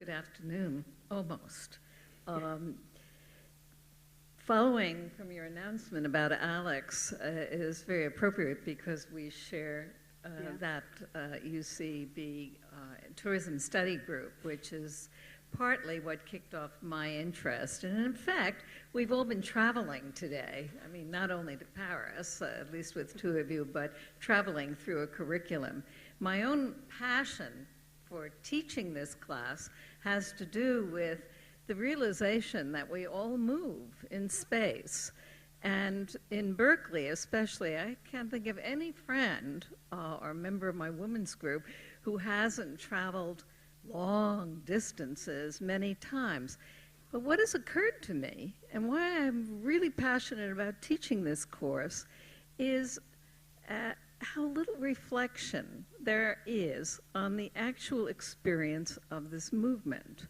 Good afternoon, almost. Following from your announcement about Alex is very appropriate because we share that UCB tourism study group, which is partly what kicked off my interest. And in fact, we've all been traveling today. I mean, not only to Paris, at least with two of you, but traveling through a curriculum. My own passion for teaching this class has to do with the realization that we all move in space. And in Berkeley especially, I can't think of any friend or member of my women's group who hasn't traveled long distances many times. But what has occurred to me, and why I'm really passionate about teaching this course, is how little reflection there is on the actual experience of this movement,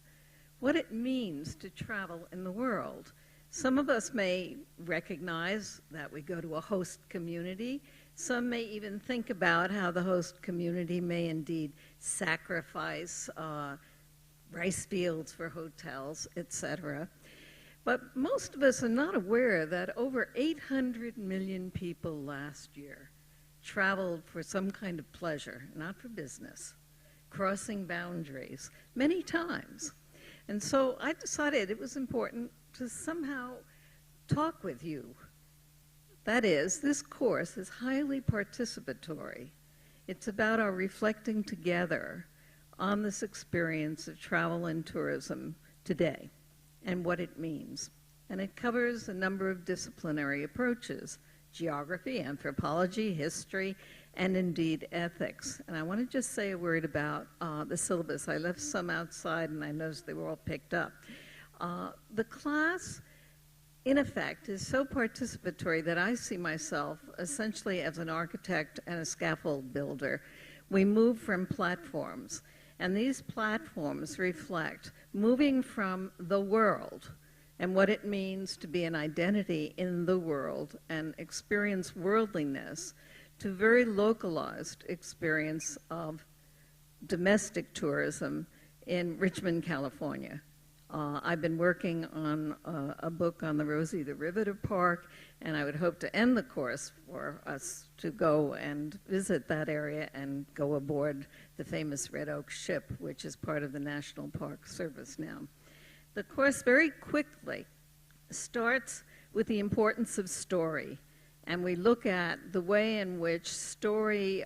what it means to travel in the world. Some of us may recognize that we go to a host community. Some may even think about how the host community may indeed sacrifice rice fields for hotels, etc. But most of us are not aware that over 800 million people last year traveled for some kind of pleasure, not for business, crossing boundaries many times. And so I decided it was important to somehow talk with you. That is, this course is highly participatory. It's about our reflecting together on this experience of travel and tourism today and what it means. And it covers a number of disciplinary approaches: geography, anthropology, history, and indeed ethics. And I want to just say a word about the syllabus. I left some outside and I noticed they were all picked up. The class, in effect, is so participatory that I see myself essentially as an architect and a scaffold builder. We move from platforms, and these platforms reflect moving from the world and what it means to be an identity in the world and experience worldliness, to very localized experience of domestic tourism in Richmond, California. I've been working on a book on the Rosie the Riveter Park, and I would hope to end the course for us to go and visit that area and go aboard the famous Red Oak ship, which is part of the National Park Service now. The course very quickly starts with the importance of story, and we look at the way in which story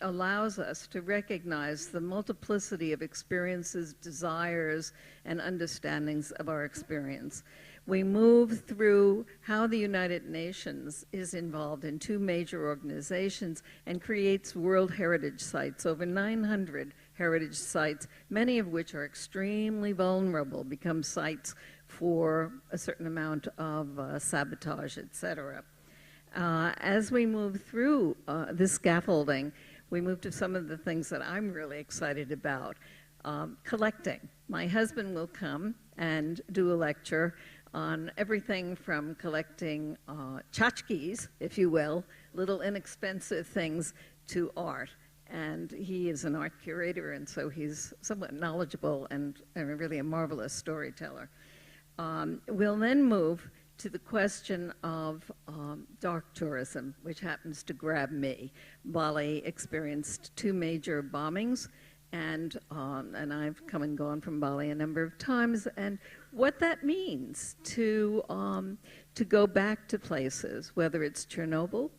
allows us to recognize the multiplicity of experiences, desires, and understandings of our experience. We move through how the United Nations is involved in two major organizations and creates World Heritage Sites, over 900 heritage sites, many of which are extremely vulnerable, become sites for a certain amount of sabotage, etc. As we move through this scaffolding, we move to some of the things that I'm really excited about. Collecting. My husband will come and do a lecture on everything from collecting tchotchkes, if you will, little inexpensive things, to art. And he is an art curator, and so he's somewhat knowledgeable and really a marvelous storyteller. We'll then move to the question of dark tourism, which happens to grab me. Bali experienced two major bombings, and I've come and gone from Bali a number of times, and what that means to go back to places, whether it's Chernobyl,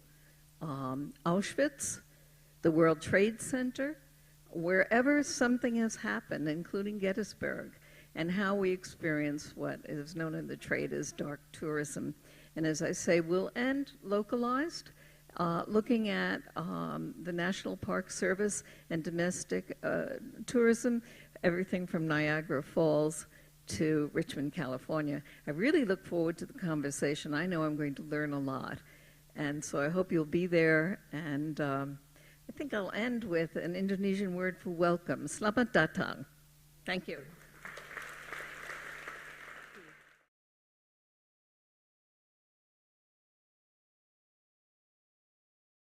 Auschwitz, the World Trade Center, wherever something has happened, including Gettysburg, and how we experience what is known in the trade as dark tourism. And as I say, we'll end localized, looking at the National Park Service and domestic tourism, everything from Niagara Falls to Richmond, California. I really look forward to the conversation. I know I'm going to learn a lot. And so I hope you'll be there. And I think I'll end with an Indonesian word for welcome, selamat datang. Thank you.